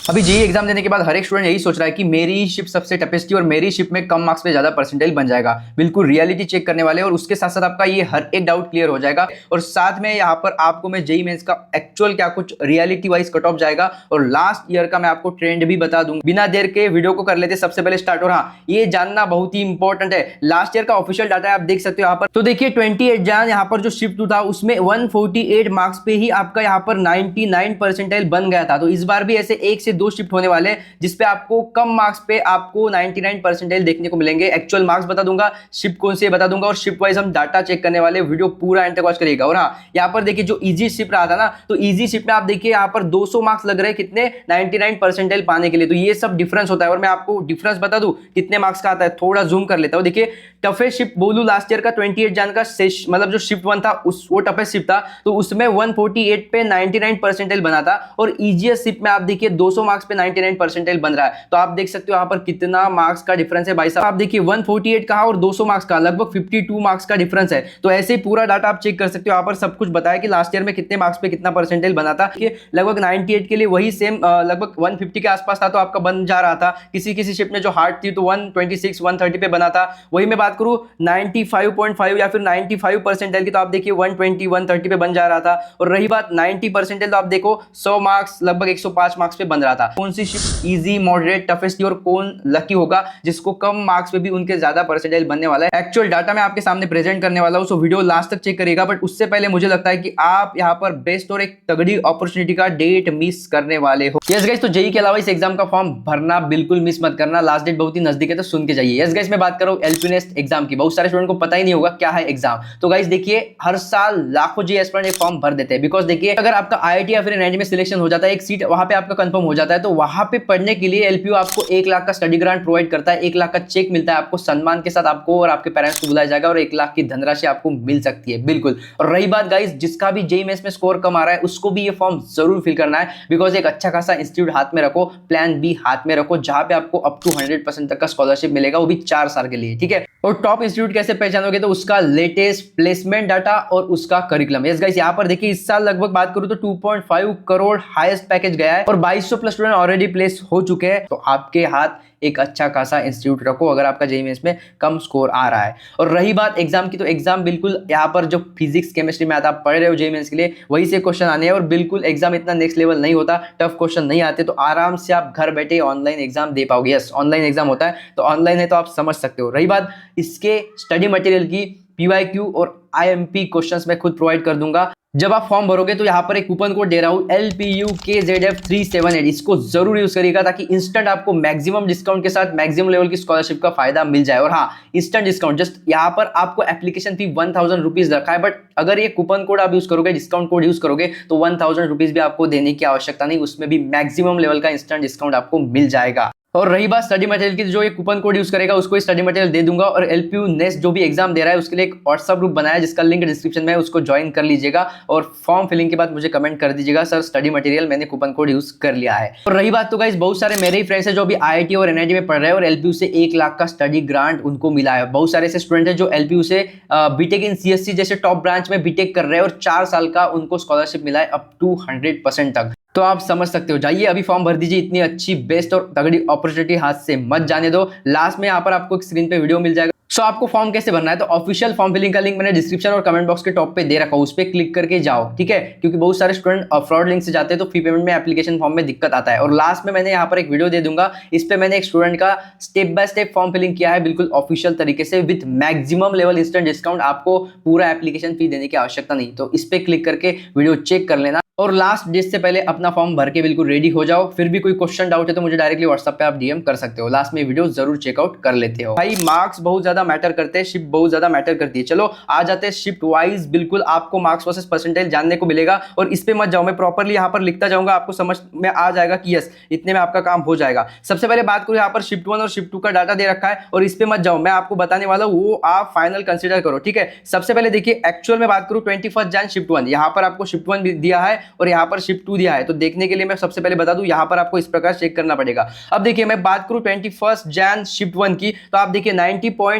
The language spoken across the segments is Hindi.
अभी जेईई एग्जाम देने के बाद हर एक स्टूडेंट यही सोच रहा है कि मेरी शिफ्ट सबसे टफेस्ट थी और मेरी शिफ्ट में कम मार्क्स पे ज्यादा परसेंटाइल बन जाएगा। बिल्कुल रियलिटी चेक करने वाले और उसके साथ साथ आपका ये हर एक डाउट क्लियर हो जाएगा और साथ में यहाँ पर आपको मैं जेईई मेंस का एक्चुअल क्या कुछ रियलिटी वाइज कट ऑफ जाएगा और लास्ट ईयर का मैं आपको ट्रेंड भी बता दूंगा। बिना देर के वीडियो को कर लेते सबसे पहले स्टार्ट। और हाँ, ये जानना बहुत ही इंपॉर्टेंट है, लास्ट ईयर का ऑफिशियल डाटा आप देख सकते हो यहाँ पर। तो देखिए 28 जैन यहाँ पर जो शिफ्ट था उसमें 148 मार्क्स पे ही आपका यहाँ पर 99 परसेंटाइल बन गया था। तो इस बार भी ऐसे एक से दो शिफ्ट होने वाले जिसपे आपको कम मार्क्स पे आपको 99 परसेंटाइल देखने को मिलेंगे। एक्चुअल मार्क्स बता दूंगा, शिफ्ट कौन सी बता दूंगा और शिफ्ट वाइज हम डाटा चेक करने वाले। वीडियो पूरा एंड तक वॉच करिएगा। और हाँ, यहाँ पर देखिए जो इजी शिफ्ट रहा था ना, तो इजी शिफ्ट में आप देखिए यहाँ पर 200 मार्क्स लग रहे हैं कितने 99 परसेंटाइल पाने के लिए। तो ये सब डिफरेंस होता है और मैं आपको डिफरेंस बता दूं कितने मार्क्स का आता है, थोड़ा जूम कर लेता हूं। देखिए टफेस्ट शिफ्ट बोलू लास्ट ईयर का 28 जैन का मतलब जो शिफ्ट 1 था वो टफेस्ट शिफ्ट था, तो उसमें 148 पे 99 परसेंटाइल बना था और इजीएस्ट शिफ्ट में आप देखिए 200 मार्क्स पे 99 परसेंटाइल बन रहा है। तो आप देख सकते हो यहाँ पर कितना मार्क्स का डिफरेंस है भाई साहब। आप देखिए 148 का और 200 मार्क्स का लगभग 52 मार्क्स का डिफरेंस है। तो ऐसे ही पूरा डाटा आप चेक कर सकते हो। यहाँ पर सब कुछ बताया कि लास्ट ईयर में कितने मार्क्स पे कितना परसेंटाइल बना था। लगभग 98 के लिए वही सेम लगभग 150 के आसपास था, तो आपका बन जा रहा था। किसी किसी शिफ्ट में जो हार्ड थी तो 126 130 पे बना था। वही मैं बात करूं 95.5 या फिर 95 परसेंटाइल की, तो आप देखिए 120 130 पे बन जा रहा था। और रही बात 90 परसेंटाइल, तो आप देखो 100 मार्क्स लगभग 105 मार्क्स पे बन रहा था। कौन सी शिफ्ट इजी मॉडरेट टफेस्ट और कौन लकी होगा जिसको कम मार्क्स पे भी उनके ज्यादा परसेंटाइल बनने वाला है, एक्चुअल डाटा मैं आपके सामने प्रेजेंट करने वाला हूं। सो वीडियो लास्ट तक चेक करिएगा। बट उससे पहले मुझे लगता है कि आप यहाँ पर बेस्ट और एक तगड़ी अपॉर्चुनिटी का डेट मिस करने वाले हो। यस गाइस, तो जेईई के अलावा इस एग्जाम का फॉर्म भरना बिल्कुल मिस मत करना। लास्ट डेट बहुत ही नजदीक है, तो सुन के जाइए। यस गाइस, मैं बात कर रहा हूं एलपी नेस्ट एग्जाम की। बहुत सारे स्टूडेंट को पता ही नहीं होगा क्या है एग्जाम। तो गाइस देखिए, हर साल लाखों जेईई एस्पिरेंट एक फॉर्म भर देते हैं। बिकॉज देखिए, अगर आपका आईआईटी या फिर एनआईटी में सिलेक्शन हो जाता है, एक सीट वहां पे आपका कंफर्म हो जाता है, तो वहां पे पढ़ने के लिए एलपीयू आपको 1 लाख का स्टडी ग्रांट प्रोवाइड करता है। 1 लाख का चेक मिलता है आपको, सम्मान के साथ आपको और आपके पेरेंट्स को बुलाया जाएगा और 1 लाख की धनराशि आपको मिल सकती है। बिल्कुल। और रही बात गाइस, जिसका भी जेईई मेंस में स्कोर कम आ रहा है उसको भी ये फॉर्म जरूर फिल करना है। बिकॉज एक अच्छा खासा इंस्टीट्यूट हाथ में रखो, प्लान बी हाथ में रखो, जहां पे आपको अप टू 100% तक का स्कॉलरशिप मिलेगा, वो भी 4 साल के लिए। ठीक है। और टॉप इंस्टीट्यूट कैसे पहचानोगे, तो उसका लेटेस्ट प्लेसमेंट डाटा और उसका करिकुलम। यस गाइस, यहाँ पर देखिए इस साल लगभग बात करूं तो 2.5 करोड़ हाईएस्ट पैकेज गया है और 2200 प्लस स्टूडेंट ऑलरेडी प्लेस हो चुके हैं। तो आपके हाथ एक अच्छा खासा इंस्टीट्यूट रखो अगर आपका जेईई मेंस में कम स्कोर आ रहा है। और रही बात एग्जाम की, तो एग्जाम बिल्कुल यहाँ पर जो फिजिक्स केमिस्ट्री में आता आप पढ़ रहे हो जेईई मेंस के लिए, वही से क्वेश्चन आने हैं। और बिल्कुल एग्जाम इतना नेक्स्ट लेवल नहीं होता, टफ क्वेश्चन नहीं आते, तो आराम से आप घर बैठे ऑनलाइन एग्जाम दे पाओगे। यस, ऑनलाइन एग्जाम होता है, तो ऑनलाइन है तो आप समझ सकते हो। रही बात इसके स्टडी मटेरियल की, पीवाईक्यू और आईएमपी क्वेश्चंस मैं खुद प्रोवाइड कर दूंगा। जब आप फॉर्म भरोगे तो यहाँ पर एक कूपन कोड दे रहा हूं LPUKZF378, इसको जरूर यूज करिएगा ताकि इंस्टेंट आपको मैक्सिमम डिस्काउंट के साथ मैक्सिमम लेवल की स्कॉलरशिप का फायदा मिल जाए। और हाँ, इंस्टेंट डिस्काउंट, जस्ट यहाँ पर आपको एप्लीकेशन फी 1000 रुपीज रखा है, बट अगर ये कूपन कोड आप यूज करोगे, डिस्काउंट कोड यूज करोगे, तो 1000 रुपीज भी आपको देने की आवश्यकता नहीं, उसमें भी मैक्सिमम लेवल का इंस्टेंट डिस्काउंट आपको मिल जाएगा। और रही बात स्टडी मटेरियल की, जो ये कूपन कोड यूज करेगा उसको स्टडी मटेरियल दे दूंगा। और एलपीयू नेस्ट जो भी एग्जाम दे रहा है उसके लिए एक व्हाट्सएप ग्रुप बनाया जिसका लिंक डिस्क्रिप्शन में है, उसको ज्वाइन कर लीजिएगा। और फॉर्म फिलिंग के बाद मुझे कमेंट कर दीजिएगा, सर स्टडी मटेरियल मैंने कूपन कोड यूज कर लिया है। और रही बात, तो गाइस बहुत सारे मेरे ही फ्रेंड्स हैं जो भी आईआईटी और एनआईटी में पढ़ रहे हैं और एलपीयू से 1 लाख का स्टडी ग्रांट उनको मिला है। बहुत सारे ऐसे स्टूडेंट हैं जो एलपीयू से बीटेक इन सीएससी जैसे टॉप ब्रांच में बीटेक कर रहे हैं और 4 साल का उनको स्कॉलरशिप मिला है अप टू 100% तक। तो आप समझ सकते हो, जाइए अभी फॉर्म भर दीजिए। इतनी अच्छी बेस्ट और तगड़ी अपॉर्चुनिटी हाथ से मत जाने दो। लास्ट में यहाँ पर आपको एक स्क्रीन पे वीडियो मिल जाएगा। सो आपको फॉर्म कैसे भरना है, तो ऑफिशियल फॉर्म फिलिंग का लिंक मैंने डिस्क्रिप्शन और कमेंट बॉक्स के टॉप पे दे रखा हूं, उस पर क्लिक करके जाओ। ठीक है, क्योंकि बहुत सारे स्टूडेंट फ्रॉड लिंक से जाते हैं तो फी पेमेंट में एप्लीकेशन फॉर्म में दिक्कत आता है। और लास्ट में मैंने यहाँ पर एक वीडियो दे दूंगा, इस पे मैंने एक स्टूडेंट का step by step form filling किया है बिल्कुल ऑफिशियल तरीके से with maximum level instant discount. आपको पूरा एप्लीकेशन फी देने की आवश्यकता नहीं, तो इस पे क्लिक करके वीडियो चेक कर लेना। और लास्ट डेट से पहले अपना फॉर्म भर के बिल्कुल रेडी हो जाओ। फिर भी कोई क्वेश्चन डाउट है तो मुझे डायरेक्टली व्हाट्सएप पे आप डीएम कर सकते हो। लास्ट में वीडियो जरूर चेकआउट कर लेते हो। भाई मार्क्स बहुत ज्यादा मैटर करते हैं, शिफ्ट बहुत ज्यादा मैटर करती है। चलो आ जाते हैं शिफ्ट वाइज, बिल्कुल आपको मार्क्स वर्सेस परसेंटेज जानने को मिलेगा। और इस पे मत जाओ, मैं प्रॉपरली यहाँ पर लिखता जाऊंगा, आपको समझ में आ जाएगा कि यस इतने में आपका काम हो जाएगा। सबसे पहले बात करूँ, यहाँ पर शिफ्ट 1 और शिफ्ट 2 का डाटा दे रखा है और इस पे मत जाओ, मैं आपको बताने वाला हूँ, वो आप फाइनल कंसिडर करो। ठीक है, सबसे पहले देखिए एक्चुअल में बात करूँ 21 जैन शिफ्ट 1, यहाँ पर आपको शिफ्ट 1 दिया है और यहाँ पर शिफ्ट 2 दिया है। तो देखने के लिए मैं सबसे पहले बता दूं, यहां पर आपको इस प्रकार चेक करना पड़ेगा। अब देखिए मैं बात करूं 21 जैन शिफ्ट 1 की, तो आप देखिए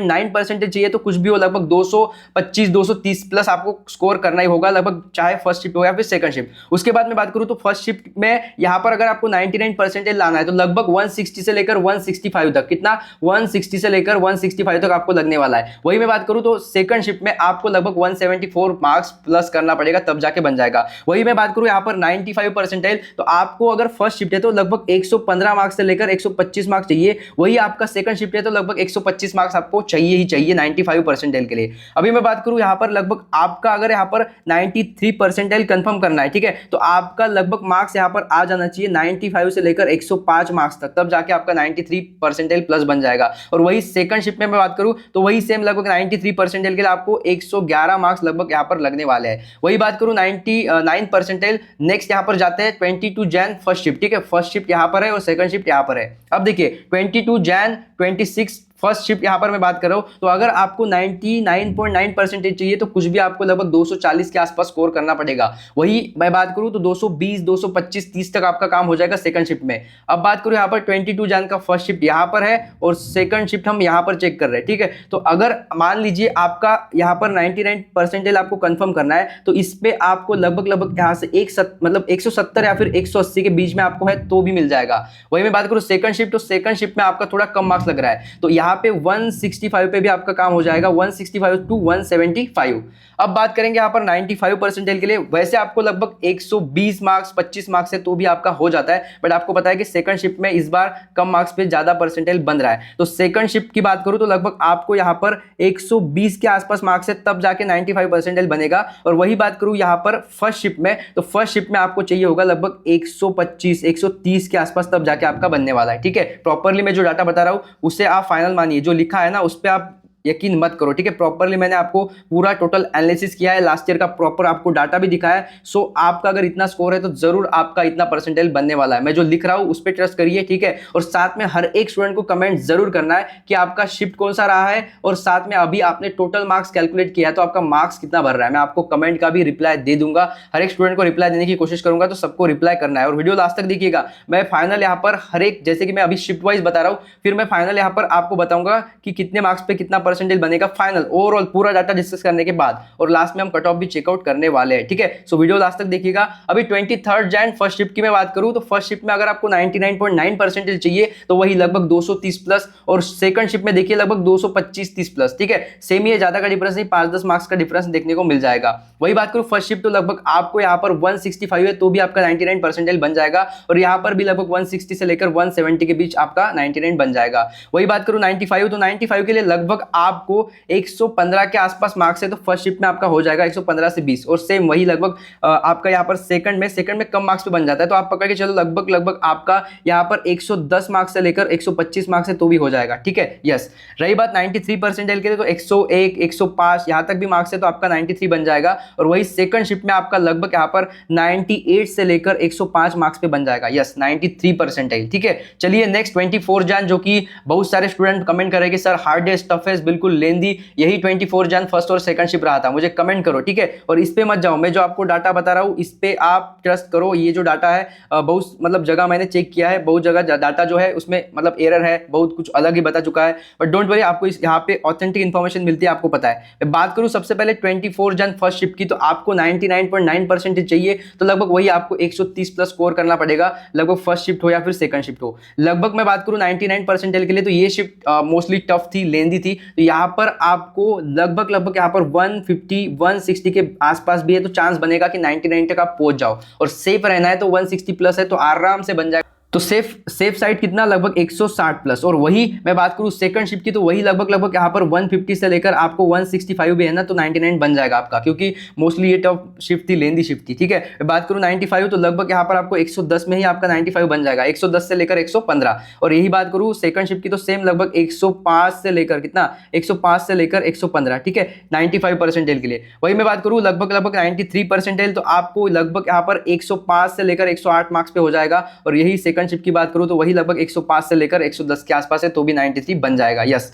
99.9% चाहिए तो कुछ भी हो लगभग 225 230 प्लस आपको स्कोर करना ही होगा लगभग, चाहे फर्स्ट शिफ्ट हो या फिर सेकंड शिफ्ट। उसके बाद मैं बात करूं तो फर्स्ट शिफ्ट में यहां पर अगर आपको 99% लाना है तो लगभग 160 से लेकर 165 तक, कितना 160 से लेकर 165 तक आपको लगने वाला है। वही मैं बात करूं तो सेकंड शिफ्ट में आपको लगभग 174 मार्क्स प्लस करना पड़ेगा तब जाके बन जाएगा। वही मैं बात करूं यहां पर 95 परसेंटाइल, तो आपको अगर फर्स्ट शिफ्ट है तो लगभग 115 मार्क्स से लेकर 125 मार्क्स चाहिए। वही आपका सेकंड शिफ्ट है तो लगभग 125 मार्क्स आपको चाहिए ही चाहिए 95 परसेंटाइल के लिए। अभी मैं बात करूं यहां पर लगभग आपका अगर यहां पर 93 परसेंटाइल कंफर्म करना है, ठीक है, तो आपका लगभग मार्क्स यहां पर आ जाना चाहिए 95 से लेकर 105 मार्क्स तक, तब जाके आपका 93 परसेंटाइल प्लस बन जाएगा। और वही सेकंड शिफ्ट में मैं बात करूं तो वही सेम लगभग 93 परसेंटाइल के लिए आपको 111 मार्क्स लगभग यहां पर लगने वाले हैं। वही बात करूं 99 परसेंटाइल, नेक्स्ट यहां पर जाते हैं 22 जैन फर्स्ट शिफ्ट, ठीक है, फर्स्ट शिफ्ट यहां पर है और सेकंड शिफ्ट यहां पर है। अब देखिए 22 जैन 26 फर्स्ट शिफ्ट यहां पर मैं बात कर रहा हूं, तो अगर आपको 99.9% चाहिए तो कुछ भी आपको लगभग 240 के आसपास स्कोर करना पड़ेगा। वही मैं बात करूं तो 220 225 30 तक आपका काम हो जाएगा सेकंड शिफ्ट में। अब बात करूं यहां पर 22 जैन का फर्स्ट शिफ्ट यहां पर है और सेकंड शिफ्ट हम यहां पर चेक कर रहे हैं, ठीक है, तो अगर मान लीजिए आपका यहां पर 99% आपको कंफर्म करना है तो इस पे आपको लगभग यहां से 170 या फिर 180 के बीच में आपको है तो भी मिल जाएगा। वही मैं बात करूं सेकंड शिफ्ट, तो सेकंड शिफ्ट में आपका थोड़ा कम मार्क्स लग रहा है तो यहां पे 165 पे भी आपका काम हो जाएगा, 165 टू 175। अब बात करेंगे यहां पर 95 परसेंटाइल के लिए, वैसे आपको लगभग 120 मार्क्स 25 मार्क्स से तो भी आपका हो जाता है, बट आपको पता है कि सेकंड शिफ्ट में इस बार कम मार्क्स पे ज्यादा परसेंटाइल बन रहा है। तो सेकंड शिफ्ट की बात करूं तो लगभग आपको यहां पर 120 के आसपास मार्क्स है तब जाके 95 परसेंटाइल बनेगा। और वही बात करूं यहां पर फर्स्ट शिफ्ट में, तो फर्स्ट शिफ्ट में आपको चाहिए होगा लगभग 125 130 के आसपास तब जाके आपका बनने वाला है, ठीक है। प्रॉपरली मैं जो डाटा बता रहा हूं उससे आप फाइनल मानिए, जो लिखा है ना उस पर आप यकीन मत करो, ठीक है। प्रॉपरली मैंने आपको पूरा टोटल एनालिसिस किया है, लास्ट ईयर का प्रॉपर आपको डाटा भी दिखाया है। सो आपका अगर इतना स्कोर है तो जरूर आपका इतना परसेंटाइल बनने वाला है। मैं जो लिख रहा हूं उस पर ट्रस्ट करिए, ठीक है। और साथ में हर एक स्टूडेंट को कमेंट जरूर करना है कि आपका शिफ्ट कौन सा रहा है और साथ में अभी आपने टोटल मार्क्स कैलकुलेट किया है तो आपका मार्क्स कितना भर रहा है। मैं आपको कमेंट का भी रिप्लाई दे दूंगा, हर एक स्टूडेंट को रिप्लाई देने की कोशिश करूंगा, तो सबको रिप्लाई करना है। और वीडियो लास्ट तक देखिएगा, मैं फाइनल यहाँ पर हर एक, जैसे कि मैं अभी शिफ्ट वाइज बता रहा हूँ, फिर मैं फाइनल यहाँ पर आपको बताऊंगा कि कितने मार्क्स पे कितना परसेंटेज बनेगा फाइनल ओवरऑल पूरा डाटा डिस्कस करने के बाद, और लास्ट में हम कट ऑफ भी चेकआउट करने वाले हैं, ठीक है। सो वीडियो लास्ट तक देखिएगा। अभी 23 जैन फर्स्ट शिफ्ट की मैं बात करूं तो फर्स्ट शिफ्ट में अगर आपको 99.9% चाहिए तो वही लगभग 230 प्लस, और सेकंड शिफ्ट में देखिए लगभग 225 30 प्लस, ठीक है। सेम ही है, ज्यादा का डिफरेंस नहीं, 5-10 मार्क्स का डिफरेंस देखने को मिल जाएगा। वही बात करूं फर्स्ट शिफ्ट तो लगभग आपको यहां पर 165 है तो भी आपका 99% बन जाएगा, और यहां पर भी लगभग 160 से लेकर 170 के बीच आपका 99 बन जाएगा। वही बात करूं 95, तो 95 के लिए लगभग आपको 115 के आसपास मार्क्स है तो फर्स्ट शिफ्ट में आपका हो जाएगा 115 से 20, और सेम वही लगभग आपका यहाँ पर सेकंड में कम मार्क्स पे बन जाता है तो आप पकड़ के चलो लगभग आपका यहाँ पर 110 मार्क्स से लेकर 125 मार्क्स है तो भी हो जाएगा, ठीक है। यस, रही बात 93 परसेंटाइल के लिए तो 101 105 यहाँ तक भी मार्क्स है तो आपका 93 बन जाएगा, और वही सेकंड शिफ्ट में आपका लगभग यहाँ पर 98 से लेकर 105 मार्क्स पे बन जाएगा। यस, 93 परसेंटाइल, ठीक है। चलिए नेक्स्ट 24 जैन, जो कि बहुत सारे स्टूडेंट कमेंट करेंगे सर हार्डेस्ट टफेस्ट बिल्कुल लेंदी, यही 24 जैन फर्स्ट और सेकंड शिफ्ट रहा था, मुझे कमेंट करो, ठीक है। और इस पे मत जाओ, मैं जो आपको डाटा बता रहा हूँ इस पे आप ट्रस्ट करो। ये जो डाटा है बहुत जगह मैंने चेक किया है, बहुत जगह डाटा जो है उसमें एरर है, बहुत कुछ अलग ही बता चुका है, बट डोंट वरी, आपको यहाँ पे ऑथेंटिक इन्फॉर्मेशन मिलती है, आपको पता है। मैं बात करूँ सबसे पहले 24 जैन फर्स्ट शिफ्ट की, तो आपको 99.9% चाहिए तो लगभग वही आपको 130 प्लस स्कोर करना पड़ेगा, लगभग फर्स्ट शिफ्ट हो या फिर सेकंड शिफ्ट हो। लगभग मैं बात करूँ 99% के लिए तो ये शिफ्ट मोस्टली टफ थी, लेंदी थी, तो यहाँ पर आपको लगभग यहाँ पर 150 160 के आसपास भी है तो चांस बनेगा कि 99 तक आप पहुंच जाओ, और सेफ रहना है तो 160 प्लस है तो आराम से बन जाएगा। तो सेफ साइड कितना, लगभग 160 प्लस। और वही मैं बात करूं सेकंड शिफ्ट की, तो वही लगभग यहाँ पर 150 से लेकर आपको 165 भी है ना तो 99 बन जाएगा आपका, क्योंकि मोस्टली ये टफ शिफ्ट थी, लेंदी शिफ्ट थी, ठीक है। मैं बात करूं 95 तो लगभग यहाँ पर आपको 110 में ही आपका 95 बन जाएगा, 110 से लेकर 115। और यही बात करूं सेकंड शिफ्ट की तो सेम लगभग 105 से लेकर कितना, 105 से लेकर 115, ठीक है, 95 परसेंटाइल के लिए। वही मैं बात करूं लगभग 93 परसेंटाइल, तो आपको लगभग यहाँ पर 105 से लेकर 108 मार्क्स पे हो जाएगा। और यही सेकंड शिफ्ट की बात करूं तो वही लगभग 105 से लेकर 110 के आसपास है तो भी 93 बन जाएगा। यस,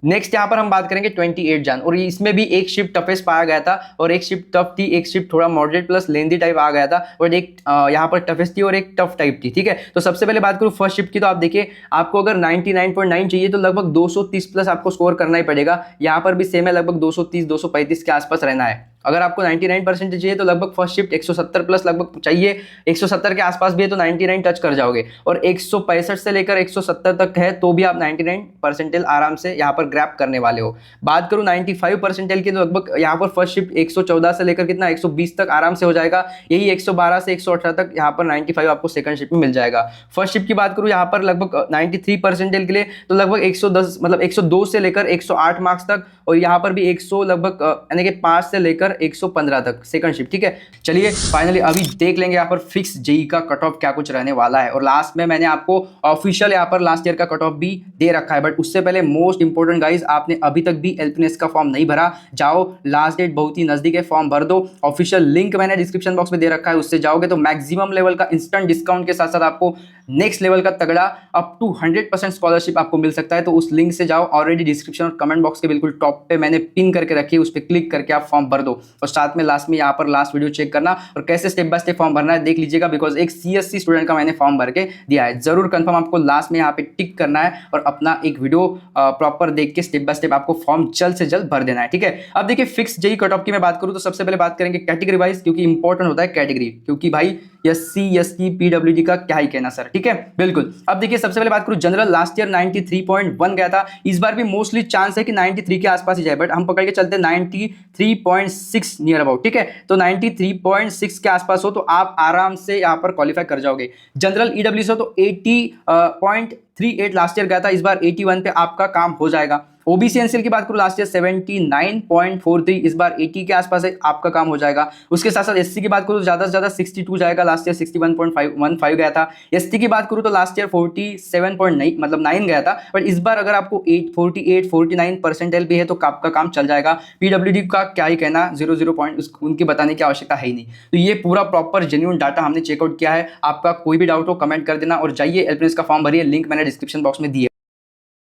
नेक्स्ट यहाँ पर हम बात करेंगे 28 जन, और इसमें भी एक शिफ्ट टफेस्ट पाया गया था और एक शिफ्ट टफ थी, एक शिफ्ट थोड़ा मॉडरेट प्लस लेंदी टाइप आ गया था, और एक यहाँ पर टफेस्ट थी और एक टफ टाइप थी। ठीक है, तो सबसे पहले बात करूँ फर्स्ट शिफ्ट की, तो आप देखिए आपको अगर 99.9 चाहिए तो लगभग 230 प्लस आपको स्कोर करना ही पड़ेगा। यहाँ पर भी सेम है, लगभग 230 235 के आसपास रहना है। अगर आपको 99% चाहिए तो लगभग फर्स्ट शिफ्ट 170 प्लस लगभग चाहिए, 170 के आसपास भी है तो 99 टच कर जाओगे, और 165 से लेकर 170 तक है तो भी आप 99 परसेंटेज आराम से यहाँ पर ग्रैप करने वाले हो। बात करूँ 95 परसेंटेज की, तो लगभग यहाँ पर फर्स्ट शिफ्ट 114 से लेकर कितना 120 तक आराम से हो जाएगा, यही 112 से 118 तक यहाँ पर 95 आपको सेकंड शिफ्ट में मिल जाएगा। फर्स्ट शिफ्ट की बात करूँ यहाँ पर लगभग 93 परसेंटेज के लिए तो लगभग 110 मतलब 102 से लेकर 108 मार्क्स तक, और यहाँ पर भी 100 लगभग यानी कि 5 से लेकर 115 तक सेकंड शिफ्ट। ठीक है, चलिए फाइनली अभी देख लेंगे यहाँ पर फिक्स जेई का कट ऑफ क्या कुछ रहने वाला है, और लास्ट में मैंने आपको ऑफिशियल यहाँ पर लास्ट ईयर का कट ऑफ भी दे रखा है। बट उससे पहले मोस्ट इंपोर्टेंट गाइज, आपने अभी तक भी एलपीएस का फॉर्म नहीं भरा, जाओ लास्ट डेट बहुत ही नजदीक है, फॉर्म भर दो। ऑफिशियल लिंक मैंने डिस्क्रिप्शन बॉक्स में दे रखा है, उससे जाओगे तो मैक्सिमम लेवल का इंस्टेंट डिस्काउंट के साथ साथ आपको नेक्स्ट लेवल का तगड़ा अप टू 100% स्कॉलरशिप आपको मिल सकता है। तो उस लिंक से जाओ, ऑलरेडी डिस्क्रिप्शन और कमेंट बॉक्स के बिल्कुल टॉप पे मैंने पिन करके रखी है, उस पर क्लिक करके आप फॉर्म भर दो, और साथ में लास्ट में यहाँ पर लास्ट वीडियो चेक करना और कैसे स्टेप बाय स्टेप फॉर्म भरना है देख लीजिएगा, बिकॉज एक सीएससी स्टूडेंट का मैंने फॉर्म भर के दिया है। जरूर कंफर्म आपको लास्ट में यहाँ पे टिक करना है और अपना एक वीडियो प्रॉपर देख के स्टेप बाय स्टेप आपको फॉर्म जल्द से जल्द भर देना है। ठीक है, अब देखिए फिक्स जेई कट ऑफ की मैं बात करूँ तो सबसे पहले बात करेंगे कैटेगरी वाइज, क्योंकि इंपॉर्टेंट होता है कैटेगरी, क्योंकि भाई एससी एसटी पीडब्ल्यूडी का क्या ही कहना सर। ठीक है, बिल्कुल। अब देखिए सबसे पहले बात करूं जनरल, लास्ट ईयर 93.1 गया था, इस बार भी मोस्टली चांस है कि 93 के आसपास ही जाए, बट हम पकड़ के चलते 93.6 नियर अबाउट। ठीक है, तो 93.6 के आसपास हो तो आप आराम से यहां पर क्वालिफाई कर जाओगे। जनरल ईडब्ल्यू हो तो 80.38 लास्ट ईयर गया था, इस बार 81 पे आपका काम हो जाएगा। ओबीसी एनसीएल की बात करूं लास्ट ईयर 79.43, इस बार 80 के आसपास है, आपका काम हो जाएगा। उसके साथ साथ एससी की बात करूं तो ज्यादा से ज्यादा 62 जाएगा, लास्ट ईयर 61.15 गया था। एसटी की बात करूं तो लास्ट ईयर 47.9 मतलब 9 गया था, बट इस बार अगर आपको 48 49 परसेंटाइल भी है तो आपका काम चल जाएगा। पीडब्ल्यूडी का क्या ही कहना, 00 पॉइंट उनकी बताने की आवश्यकता है ही नहीं। तो ये पूरा प्रॉपर जेन्युइन डाटा हमने चेकआउट किया है। आपका कोई भी डाउट हो कमेंट कर देना, और जाइए एलपीएस का फॉर्म भरिए, लिंक मैंने डिस्क्रिप्शन बॉक्स में दिया।